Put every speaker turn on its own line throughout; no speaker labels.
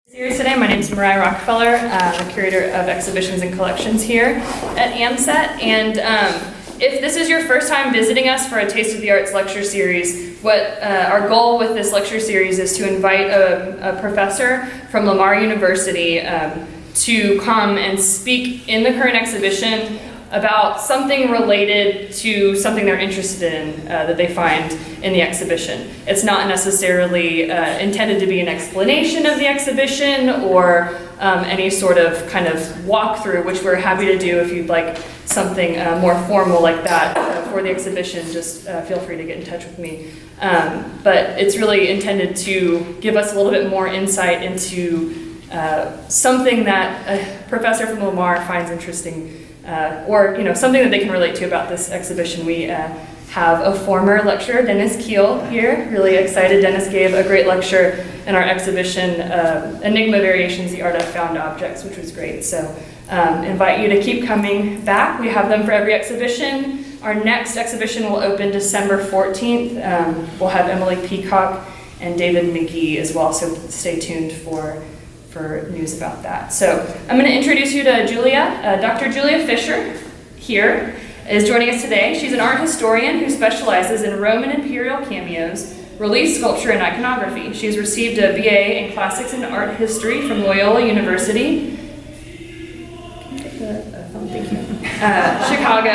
Series today. My name is Mariah Rockefeller. I'm the curator of exhibitions and collections here at AMSET. And if this is your first time visiting us for a Taste of the Arts lecture series, what our goal with this lecture series is to invite a professor from Lamar University to come and speak in the current exhibition about something related to something they're interested in that they find in the exhibition. It's not necessarily intended to be an explanation of the exhibition or any sort of kind of walkthrough, which we're happy to do if you'd like something more formal like that for the exhibition. Just feel free to get in touch with me. But it's really intended to give us a little bit more insight into something that a professor from Lamar finds interesting, or something that they can relate to about this exhibition. We have a former lecturer, Dennis Keel, here. Really excited. Dennis gave a great lecture in our exhibition, Enigma Variations, the Art of Found Objects, which was great. So invite you to keep coming back. We have them for every exhibition. Our next exhibition will open December 14th. We'll have Emily Peacock and David McGee as well, so stay tuned for news about that. So I'm going to introduce you to Julia. Dr. Julia Fischer here is joining us today. She's an art historian who specializes in Roman Imperial cameos, relief sculpture, and iconography. She's received a BA in Classics and Art History from Loyola University, Chicago,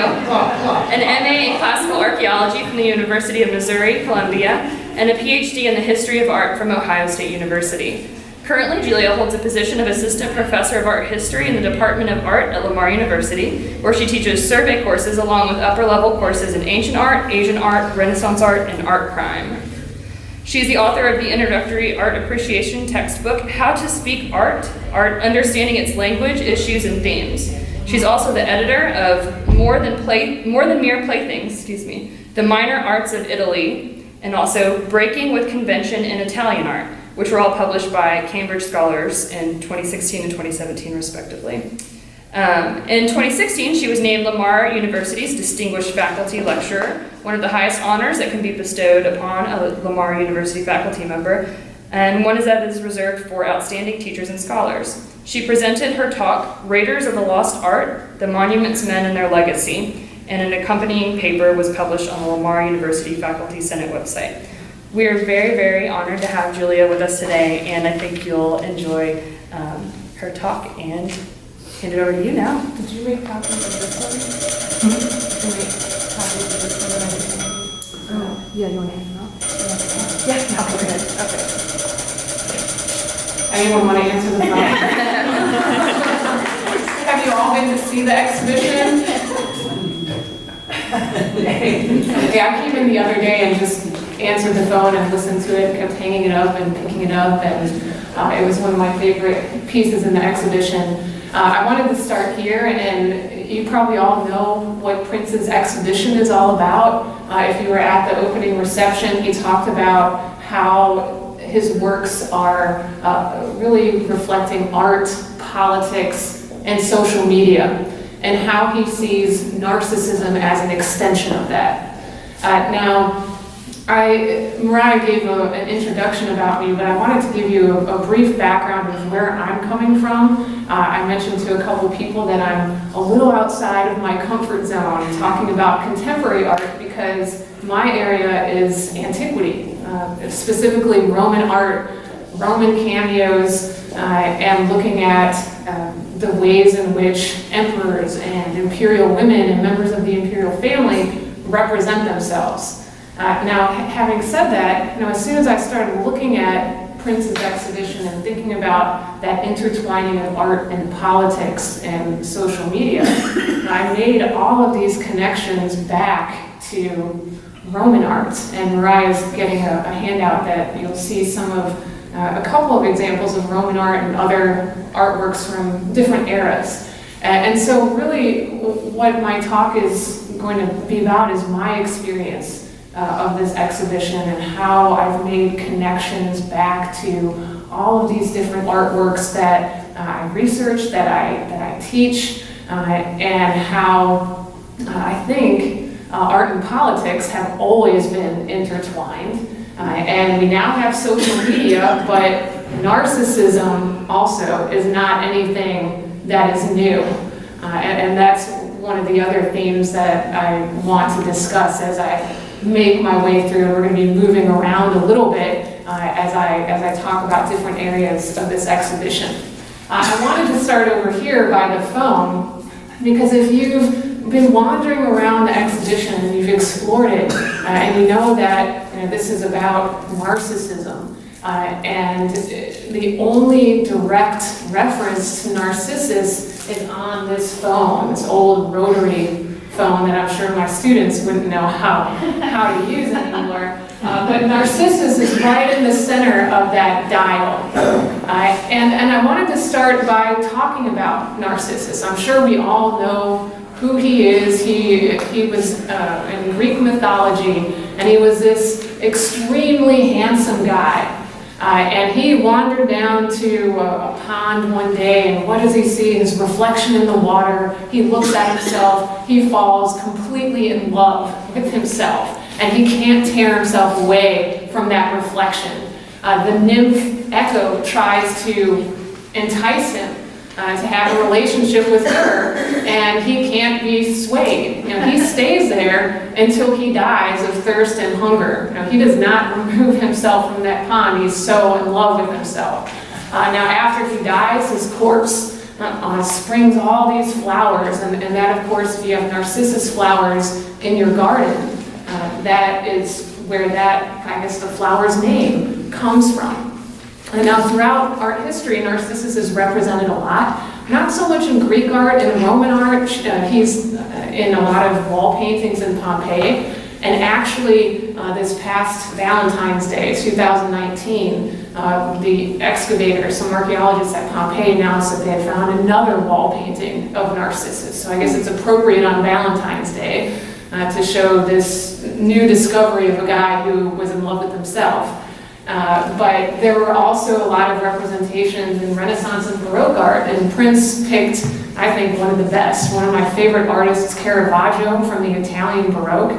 an MA in Classical Archaeology from the University of Missouri, Columbia, and a PhD in the History of Art from Ohio State University. Currently, Julia holds a position of Assistant Professor of Art History in the Department of Art at Lamar University, where she teaches survey courses along with upper-level courses in Ancient Art, Asian Art, Renaissance Art, and Art Crime. She's the author of the introductory art appreciation textbook, How to Speak Art, Understanding Its Language, Issues, and Themes. She's also the editor of More Than Mere Playthings, The Minor Arts of Italy, and also Breaking with Convention in Italian Art, which were all published by Cambridge Scholars in 2016 and 2017, respectively. In 2016, she was named Lamar University's Distinguished Faculty Lecturer, one of the highest honors that can be bestowed upon a Lamar University faculty member, and one that is reserved for outstanding teachers and scholars. She presented her talk, Raiders of the Lost Art, The Monuments Men and Their Legacy, and an accompanying paper was published on the Lamar University Faculty Senate website. We are very, very honored to have Julia with us today, and I think you'll enjoy her talk, and hand it over to you now.
Did you make copies of this one? Did you make copies of this one? Oh, yeah, you want to hand them out?
Yeah, I'll go ahead.
Okay. Anyone want to answer the phone? Have you all been to see the exhibition? Yeah, I came in the other day and just answered the phone and listened to it, kept hanging it up and picking it up, and it was one of my favorite pieces in the exhibition. I wanted to start here, and you probably all know what Prince's exhibition is all about. If you were at the opening reception, he talked about how his works are really reflecting art, politics, and social media, and how he sees narcissism as an extension of that. Mariah gave an introduction about me, but I wanted to give you a brief background of where I'm coming from. I mentioned to a couple people that I'm a little outside of my comfort zone talking about contemporary art because my area is antiquity, specifically Roman art, Roman cameos, and looking at the ways in which emperors and imperial women and members of the imperial family represent themselves. Now, having said that, as soon as I started looking at Prince's exhibition and thinking about that intertwining of art and politics and social media, I made all of these connections back to Roman art. And Mariah's getting a handout that you'll see some of a couple of examples of Roman art and other artworks from different eras. And so really what my talk is going to be about is my experience of this exhibition and how I've made connections back to all of these different artworks that I research, that I teach, and how I think art and politics have always been intertwined. And we now have social media, but Narcissism also is not anything that is new. And that's one of the other themes that I want to discuss as I make my way through. We're going to be moving around a little bit as I talk about different areas of this exhibition. I wanted to start over here by the phone, because if you've been wandering around the exhibition and you've explored it, and you know that this is about narcissism, and the only direct reference to Narcissus is on this phone, this old rotary phone that I'm sure my students wouldn't know how to use anymore. But Narcissus is right in the center of that dial. And I wanted to start by talking about Narcissus. I'm sure we all know who he is. He was in Greek mythology, and he was this extremely handsome guy. And he wandered down to a pond one day, and what does he see? His reflection in the water. He looks at himself. He falls completely in love with himself, and he can't tear himself away from that reflection. The nymph Echo tries to entice him to have a relationship with her, and he can't be swayed. He stays there until he dies of thirst and hunger. He does not remove himself from that pond. He's so in love with himself. Now, after he dies, his corpse springs all these flowers, and that, of course, if you have narcissus flowers in your garden, that is where that, I guess, the flower's name comes from. And now throughout art history, Narcissus is represented a lot. Not so much in Greek art and Roman art. He's in a lot of wall paintings in Pompeii. And actually, this past Valentine's Day, 2019, the excavators, some archaeologists at Pompeii announced that they had found another wall painting of Narcissus. So I guess it's appropriate on Valentine's Day to show this new discovery of a guy who was in love with himself. But there were also a lot of representations in Renaissance and Baroque art, and Prince picked, I think, one of the best. One of my favorite artists, Caravaggio, from the Italian Baroque.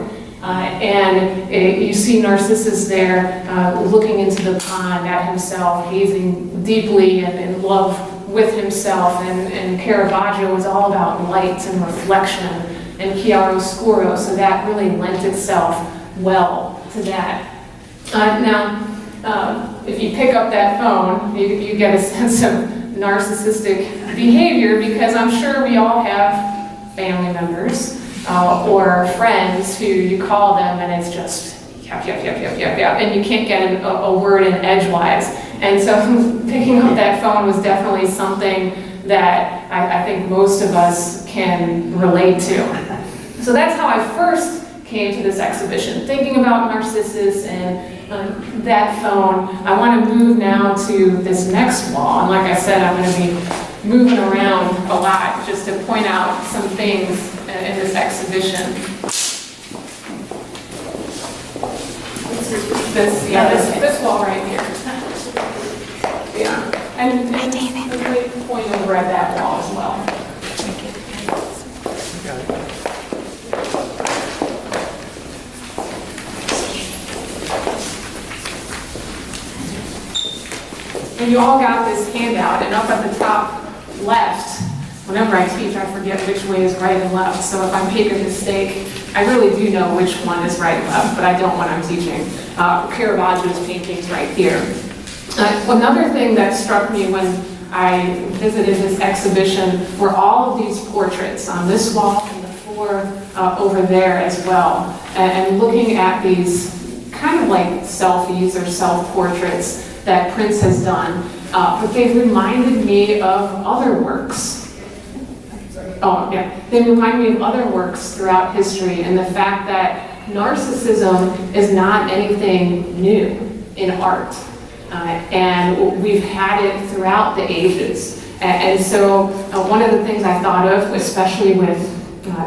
You see Narcissus there looking into the pond at himself, gazing deeply and in love with himself. And Caravaggio was all about light and reflection and chiaroscuro, so that really lent itself well to that. If you pick up that phone, you get a sense of narcissistic behavior, because I'm sure we all have family members or friends who you call them and it's just yap, yap, yap, yap, yap, yap, and you can't get a word in edgewise. And so picking up that phone was definitely something that I think most of us can relate to. So that's how I first came to this exhibition, thinking about Narcissus and that phone. I want to move now to this next wall, and like I said, I'm going to be moving around a lot just to point out some things in this exhibition. This wall right here. Yeah, and a great point over at that wall as well. And you all got this handout, and up at the top left, whenever I teach, I forget which way is right and left. So if I make a mistake, I really do know which one is right and left, but I don't when I'm teaching. Caravaggio's paintings right here. Another thing that struck me when I visited this exhibition were all of these portraits on this wall and the floor over there as well. And looking at these kind of like selfies or self-portraits that Prince has done, but they've reminded me of other works. They remind me of other works throughout history, and the fact that narcissism is not anything new in art. And we've had it throughout the ages. And so one of the things I thought of, especially with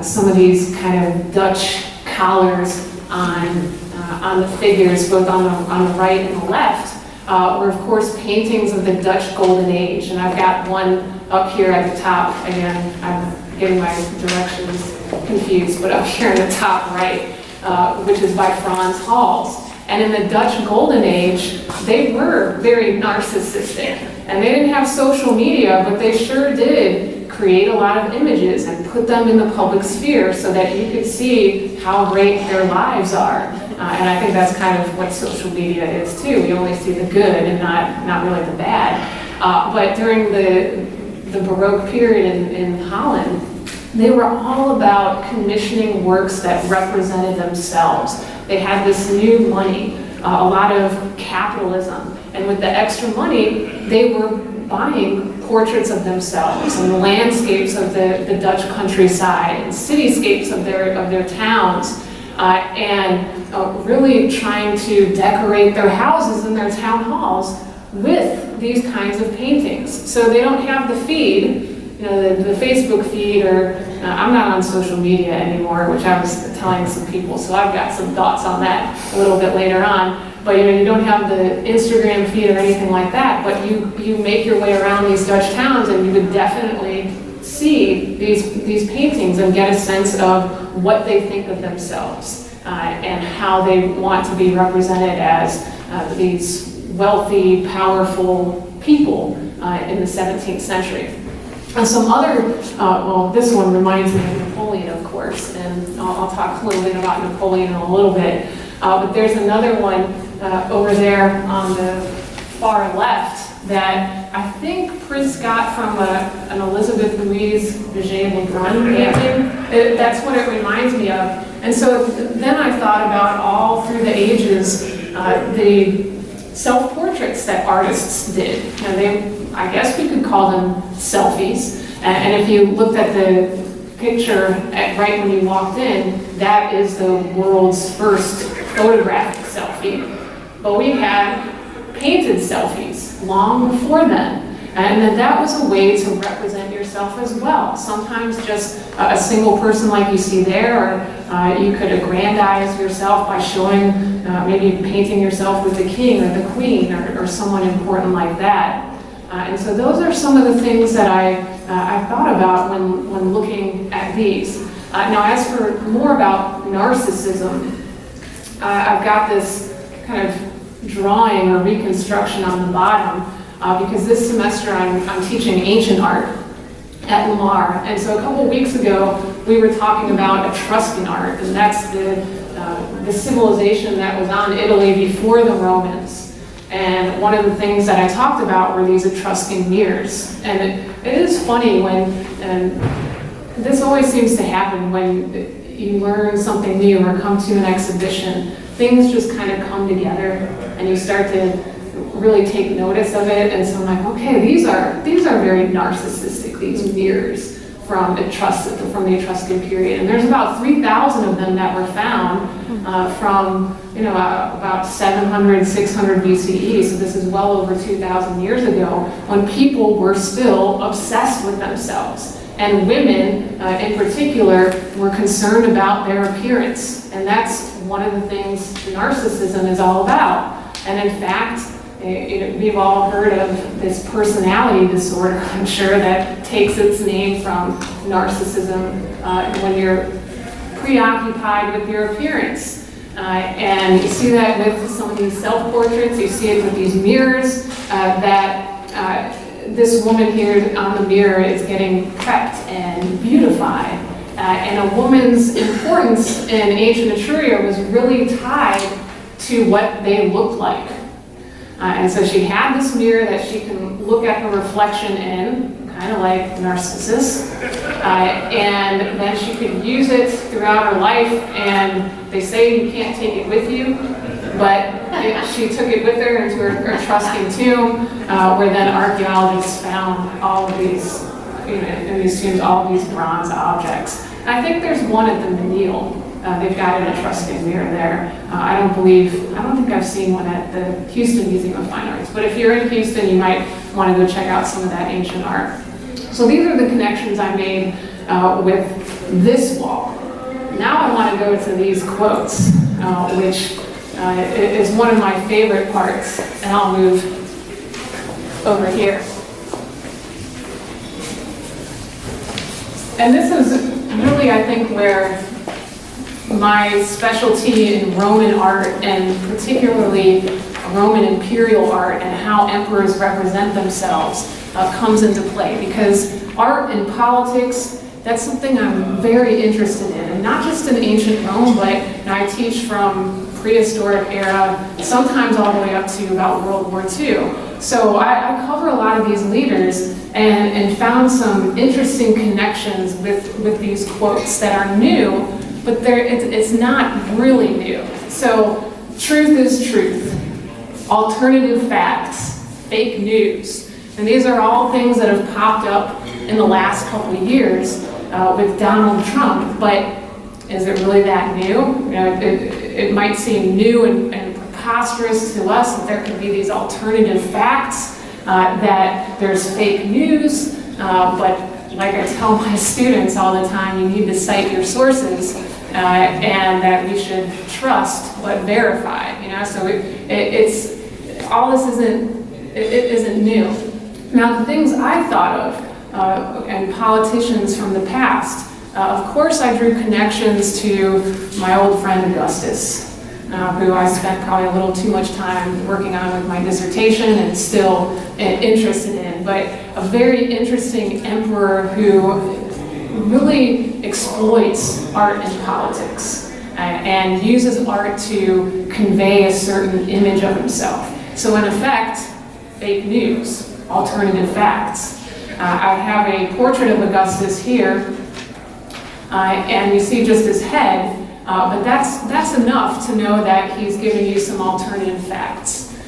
some of these kind of Dutch collars on the figures, both on the right and the left, were of course paintings of the Dutch Golden Age. And I've got one up here at the top. Again, I'm getting my directions confused, but up here in the top right, which is by Frans Hals. And in the Dutch Golden Age, they were very narcissistic. And they didn't have social media, but they sure did create a lot of images and put them in the public sphere so that you could see how great their lives are. And I think that's kind of what social media is too. We only see the good and not really the bad. But during the Baroque period in Holland, they were all about commissioning works that represented themselves. They had this new money, a lot of capitalism. And with the extra money, they were buying portraits of themselves and landscapes of the Dutch countryside and cityscapes of their towns, and really trying to decorate their houses and their town halls with these kinds of paintings. So they don't have the feed, the Facebook feed, or I'm not on social media anymore, which I was telling some people, so I've got some thoughts on that a little bit later on. But you don't have the Instagram feed or anything like that, but you make your way around these Dutch towns and you would definitely see these paintings and get a sense of what they think of themselves and how they want to be represented as these wealthy, powerful people in the 17th century. And some other, well, this one reminds me of Napoleon, of course, and I'll talk a little bit about Napoleon in a little bit. But there's another one over there on the far left that I think Prince got from an Elizabeth Louise Vigée Lebrun painting. That's what it reminds me of. And so then I thought about all through the ages, the self-portraits that artists did. I guess we could call them selfies. And if you looked at the picture right when you walked in, that is the world's first photographic selfie. But we had painted selfies long before then. And that was a way to represent yourself as well. Sometimes just a single person like you see there, or you could aggrandize yourself by showing, maybe painting yourself with the king or the queen or someone important like that. And so those are some of the things that I thought about when looking at these. Now, as for more about narcissism, I've got this kind of drawing or reconstruction on the bottom because this semester I'm teaching ancient art at Lamar. And so a couple weeks ago, we were talking about Etruscan art, and that's the civilization that was on Italy before the Romans. And one of the things that I talked about were these Etruscan mirrors. And it is funny and this always seems to happen when you learn something new or come to an exhibition, things just kind of come together and you start to really take notice of it. And so I'm like, okay, these are very narcissistic, these mirrors from the Etruscan period. And there's about 3,000 of them that were found from about 700, 600 BCE. So this is well over 2,000 years ago, when people were still obsessed with themselves. And women, in particular, were concerned about their appearance. And that's one of the things narcissism is all about. And in fact, we've all heard of this personality disorder, I'm sure, that takes its name from narcissism when you're preoccupied with your appearance. And you see that with some of these self-portraits, you see it with these mirrors, that this woman here on the mirror is getting prepped and beautified. And a woman's importance in ancient Etruria was really tied to what they looked like. And so she had this mirror that she can look at her reflection in, kind of like Narcissus, and then she could use it throughout her life. And they say you can't take it with you, but she took it with her into her Etruscan tomb, where then archaeologists found all of these, in these tombs, all of these bronze objects. And I think there's one at the Menil. They've got an Etruscan mirror there. I don't think I've seen one at the Houston Museum of Fine Arts. But if you're in Houston, you might want to go check out some of that ancient art. So these are the connections I made with this wall. Now I want to go to these quotes, which is one of my favorite parts. And I'll move over here. And this is really, I think, where my specialty in Roman art, and particularly Roman Imperial art and how emperors represent themselves comes into play, because art and politics, that's something I'm very interested in, and not just in ancient Rome, but I teach from prehistoric era, sometimes all the way up to about World War II. So I cover a lot of these leaders and found some interesting connections with these quotes that are new, but it's not really new. So truth is truth, alternative facts, fake news. And these are all things that have popped up in the last couple of years with Donald Trump, but is it really that new? You know, it might seem new and preposterous to us that there could be these alternative facts, that there's fake news, but like I tell my students all the time, you need to cite your sources, and that we should trust but verify. You know, so it's all this isn't new. Now, the things I thought of, and politicians from the past, of course I drew connections to my old friend Augustus, who I spent probably a little too much time working on with my dissertation and still interested in, but a very interesting emperor who really exploits art and politics and uses art to convey a certain image of himself. So in effect, fake news, alternative facts. I have a portrait of Augustus here, and you see just his head, but that's enough to know that he's giving you some alternative facts.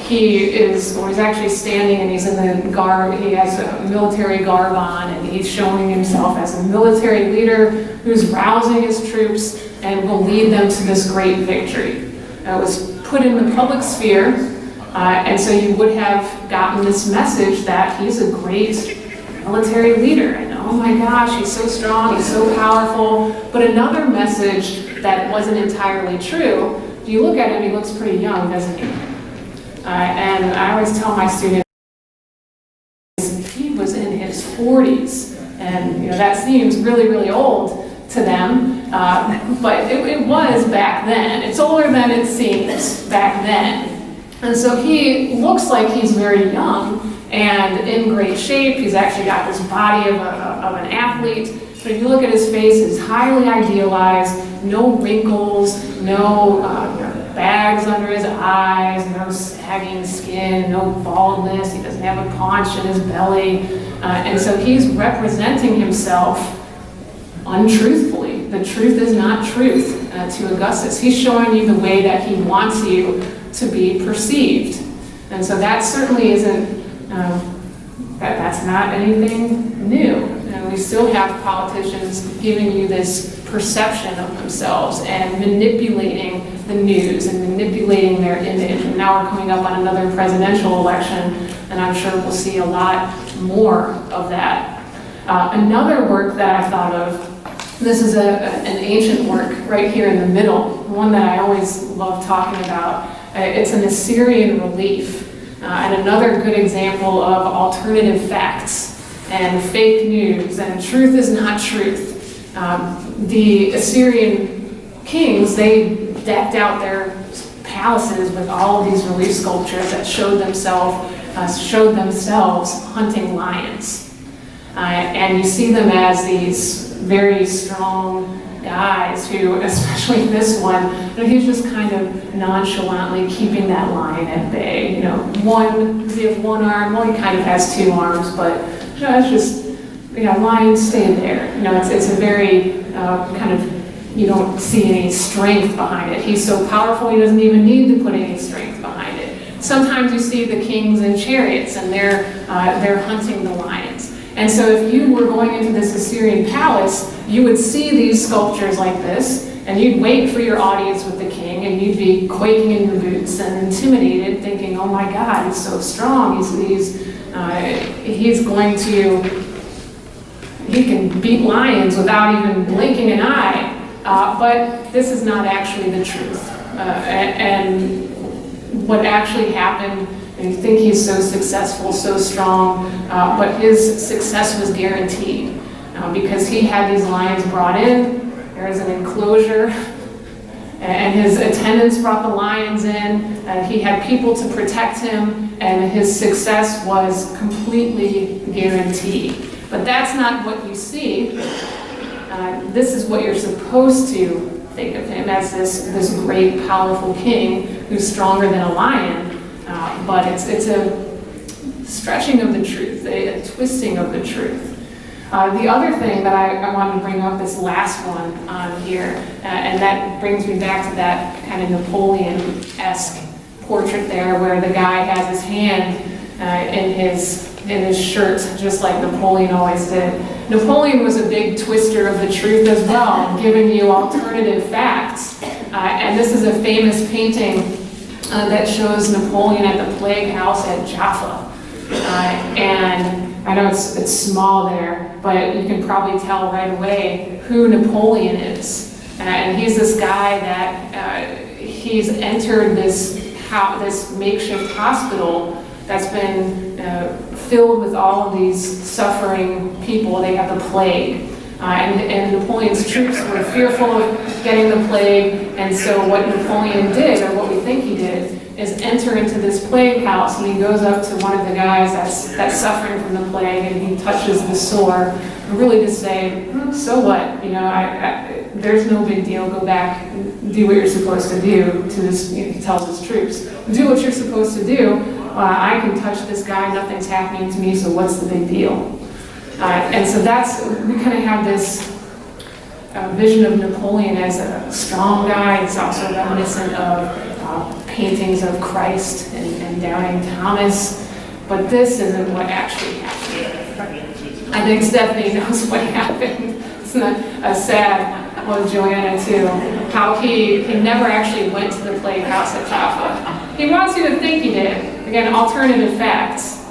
He's actually standing, and he's in the garb, he has a military garb on, and he's showing himself as a military leader who's rousing his troops and will lead them to this great victory. It was put in the public sphere, and so you would have gotten this message that he's a great military leader, and oh my gosh, he's so strong, he's so powerful. But another message that wasn't entirely true, if you look at him, he looks pretty young, doesn't he? And I always tell my students, he was in his 40s, and you know that seems really, really old to them, but it was back then. It's older than it seems back then. And so he looks like he's very young and in great shape. He's actually got this body of an athlete. But if you look at his face, it's highly idealized, no wrinkles, no bags under his eyes, no sagging skin, no baldness. He doesn't have a paunch in his belly. And so he's representing himself untruthfully. The truth is not truth to Augustus. He's showing you the way that he wants you to be perceived. And so that certainly isn't, that's not anything new. We still have politicians giving you this perception of themselves and manipulating the news and manipulating their image. And now we're coming up on another presidential election, and I'm sure we'll see a lot more of that. Another work that I thought of, this is an ancient work right here in the middle, one that I always love talking about. It's an Assyrian Relief, and another good example of alternative facts and fake news, and truth is not truth. The Assyrian kings, they decked out their palaces with all of these relief sculptures that showed themselves hunting lions. And you see them as these very strong guys who, especially this one, he's just kind of nonchalantly keeping that lion at bay. You know, does he have one arm? Well, he kind of has two arms, but you know, it's just, you know, lions stay there. You know, it's a very kind of, you don't see any strength behind it. He's so powerful, he doesn't even need to put any strength behind it. Sometimes you see the kings in chariots, and they're hunting the lions. And so if you were going into this Assyrian palace, you would see these sculptures like this, and you'd wait for your audience with the king, and you'd be quaking in your boots and intimidated, thinking, oh my God, he's so strong, he can beat lions without even blinking an eye. But this is not actually the truth. And what actually happened, and you think he's so successful, so strong, but his success was guaranteed because he had these lions brought in. They're there is an enclosure, and his attendants brought the lions in, he had people to protect him, and his success was completely guaranteed. But that's not what you see. This is what you're supposed to think of him as, this great, powerful king who's stronger than a lion, but it's a stretching of the truth, a twisting of the truth. The other thing that I wanted to bring up, this last one on here, and that brings me back to that kind of Napoleon-esque portrait there, where the guy has his hand in his shirt, just like Napoleon always did. Napoleon was a big twister of the truth as well, giving you alternative facts. And this is a famous painting that shows Napoleon at the plague house at Jaffa. And I know it's small there, but you can probably tell right away who Napoleon is. And he's this guy that he's entered this makeshift hospital that's been filled with all of these suffering people. They have the plague. And Napoleon's troops were fearful of getting the plague, and so what Napoleon did, or what we think he did, is enter into this plague house, and he goes up to one of the guys that's suffering from the plague, and he touches the sore, really to say, so what? You know, there's no big deal. Go back, and do what you're supposed to do. To this, he tells his troops, do what you're supposed to do. I can touch this guy. Nothing's happening to me. So what's the big deal? And so we kind of have this vision of Napoleon as a strong guy. It's also reminiscent of paintings of Christ and Doubting Thomas. But this isn't what actually happened. I think Stephanie knows what happened. It's not a sad, well, Joanna too, how he never actually went to the plague house at Jaffa. He wants you to think he did. Again, alternative facts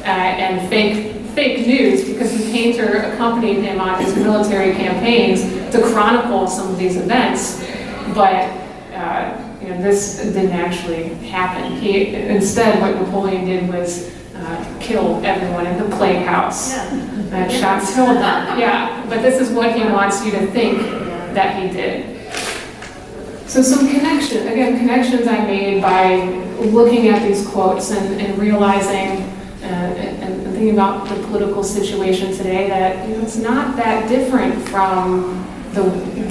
and fake news, because the painter accompanied him on his military campaigns to chronicle some of these events. But this didn't actually happen. Instead, what Napoleon did was kill everyone in the plague house. Shot killed them. Yeah, but this is what he wants you to think that he did. So some connections I made by looking at these quotes and realizing and thinking about the political situation today, that it's not that different from the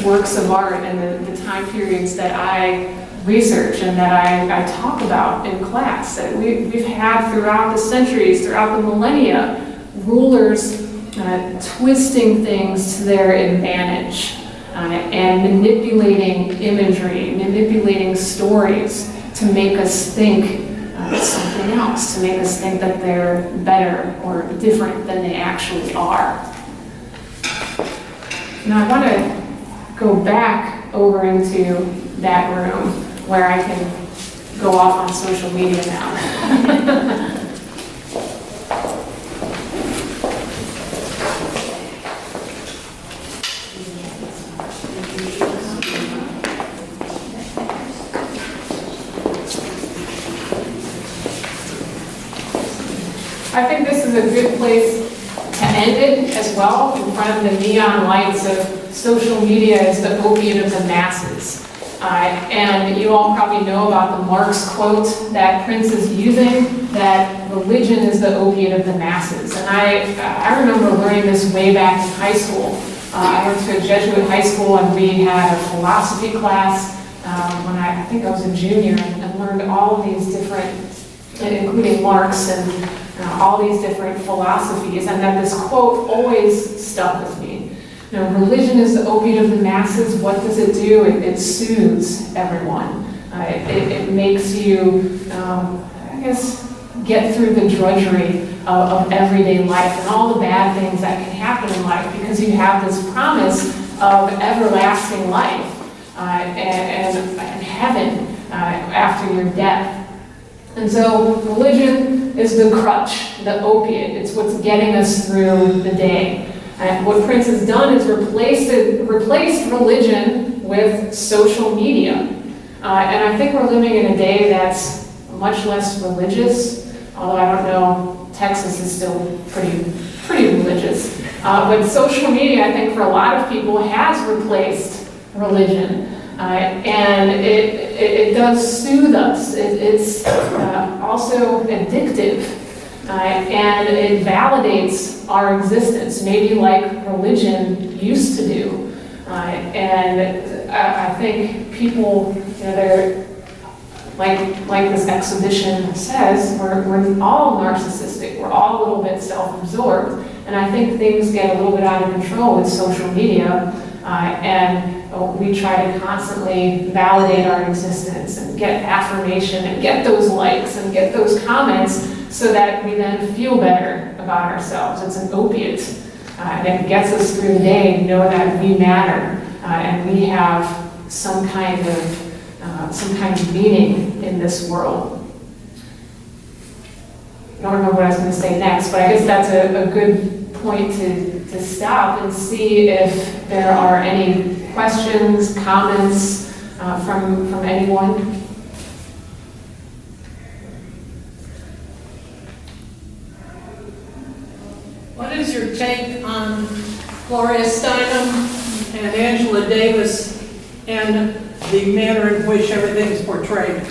works of art and the time periods that I research and that I talk about in class, that we've had throughout the centuries, throughout the millennia, rulers twisting things to their advantage and manipulating imagery, manipulating stories to make us think something else, to make us think that they're better or different than they actually are. Now I want to go back over into that room where I can go off on social media now. I think this is a good place to end it as well, in front of the neon lights of social media as the opiate of the masses. And you all probably know about the Marx quote that Prince is using, that religion is the opiate of the masses. And I remember learning this way back in high school. I went to a Jesuit high school, and we had a philosophy class when I think I was a junior, and learned all of these different, including Marx and all these different philosophies, and that this quote always stuck with me. Religion is the opiate of the masses. What does it do? It soothes everyone. It makes you, get through the drudgery of everyday life and all the bad things that can happen in life, because you have this promise of everlasting life and heaven after your death. And so religion is the crutch, the opiate. It's what's getting us through the day. And what Prince has done is replaced religion with social media. And I think we're living in a day that's much less religious, although I don't know, Texas is still pretty religious. But social media, I think for a lot of people, has replaced religion. And it does soothe us. It's also addictive, and it validates our existence, maybe like religion used to do. And I think people, they're like this exhibition says, we're all narcissistic. We're all a little bit self-absorbed, and I think things get a little bit out of control with social media, and we try to constantly validate our existence and get affirmation and get those likes and get those comments so that we then feel better about ourselves. It's an opiate, and it gets us through the day, know that we matter, and we have some kind of meaning in this world. I don't remember what I was going to say next, but I guess that's a good point to stop and see if there are any questions, comments from anyone.
What is your take on Gloria Steinem and Angela Davis and the manner in which everything is portrayed?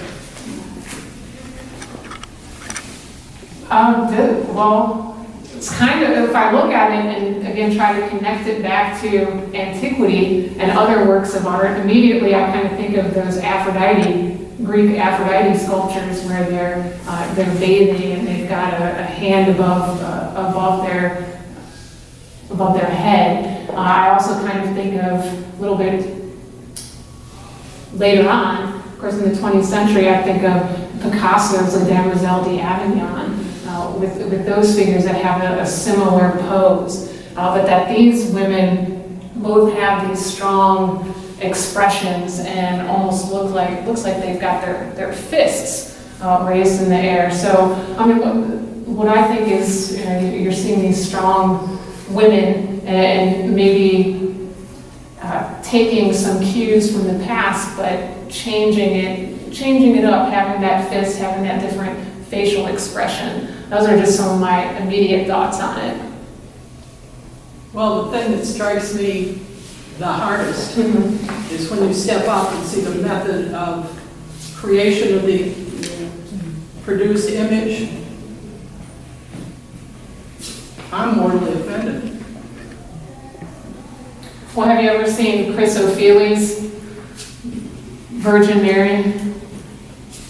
Well, it's kind of, if I look at it and again try to connect it back to antiquity and other works of art, immediately I kind of think of those Greek Aphrodite sculptures where they're bathing and they've got a hand above their head. I also kind of think of a little bit later on, of course in the 20th century, I think of Picasso's La Demoiselle d'Avignon, with those figures that have a similar pose, but that these women both have these strong expressions and almost looks like they've got their fists raised in the air. So, I mean, what I think is, you're seeing these strong women and maybe taking some cues from the past, but changing it up, having that fist, having that different facial expression. Those are just some of my immediate thoughts on it.
Well, the thing that strikes me the hardest is when you step up and see the method of creation of the produced image. I'm mortally offended.
Well, have you ever seen Chris O'Feely's Virgin Mary?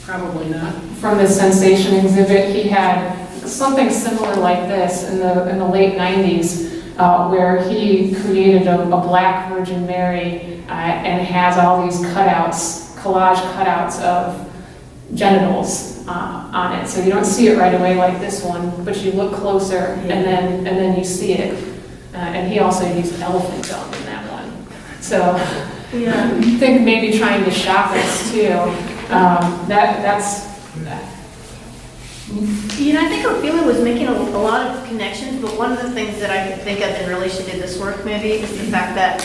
Probably not.
From the Sensation exhibit, he had something similar like this in the late 90s, where he created a black Virgin Mary and has all these collage cutouts of genitals on it. So you don't see it right away like this one, but you look closer and then you see it. And he also used elephant dung in that one. So I think maybe trying to shock us too. That's.
I think Ophelia was making a lot of connections, but one of the things that I could think of in relation to this work maybe is the fact that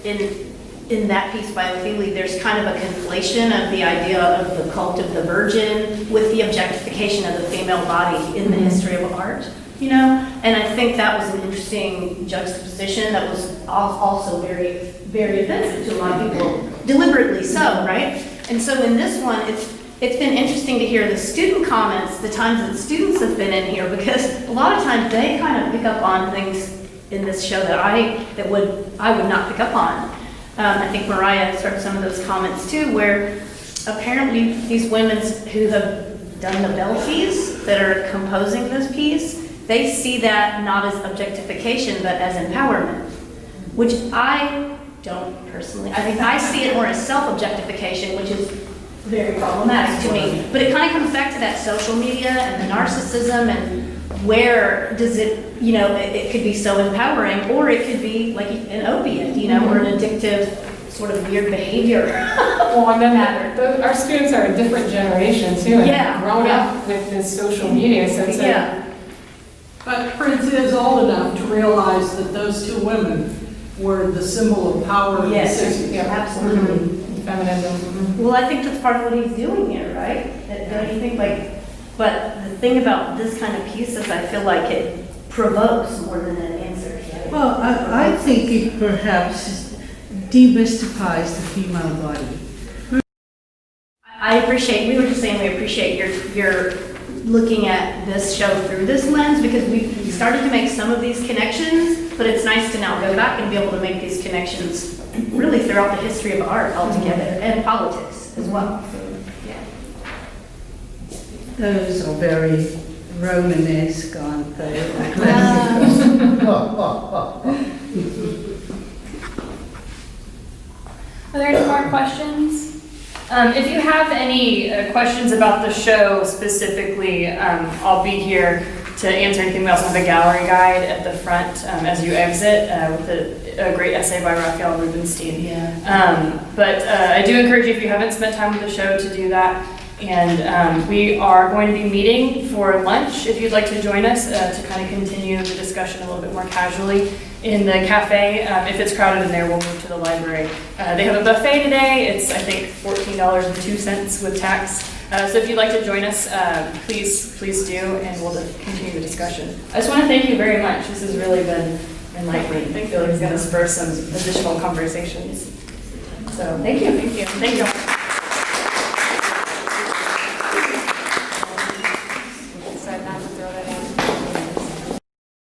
in that piece by Ophelia, there's kind of a conflation of the idea of the cult of the Virgin with the objectification of the female body in the history of art, And I think that was an interesting juxtaposition that was also very, very offensive to a lot of people, deliberately so, right? And so in this one, it's been interesting to hear the student comments, the times that students have been in here, because a lot of times they kind of pick up on things in this show that I would not pick up on. I think Mariah started some of those comments too, where apparently these women who have done the Belfies that are composing this piece, they see that not as objectification, but as empowerment, which I don't personally. I think I see it more as self-objectification, which is very problematic to me. But it kind of comes back to that social media and the narcissism and where does it, it could be so empowering, or it could be like an opiate, or an addictive sort of weird behavior.
Well, and then our students are a different generation too, and grown up with this social media, so it's
But Prince is old enough to realize that those two women were the symbol of power in the 60s.
Absolutely.
Feminism.
Well, I think that's part of what he's doing here, right? Don't you think, but the thing about this kind of piece is I feel like it provokes more than it answers, right?
Well, I think it perhaps demystifies the female body.
I appreciate, we were just saying we appreciate your looking at this show through this lens, because we started to make some of these connections, but it's nice to now go back and be able to make these connections really throughout the history of art altogether, and politics as well. So, yeah.
Those are very Romanesque, aren't they?
Are there any more questions? If you have any questions about the show specifically, I'll be here to answer anything. We also have a gallery guide at the front as you exit with a great essay by Raphael Rubenstein.
Yeah.
But I do encourage you, if you haven't spent time with the show, to do that. And we are going to be meeting for lunch, if you'd like to join us, to kind of continue the discussion a little bit more casually in the cafe. If it's crowded in there, we'll move to the library. They have a buffet today. It's, I think, $14.02 with tax. So if you'd like to join us, please do, and we'll continue the discussion. I just want to thank you very much. This has really been enlightening. I feel like it's going to spur some additional conversations. So thank you. Thank you. Thank you.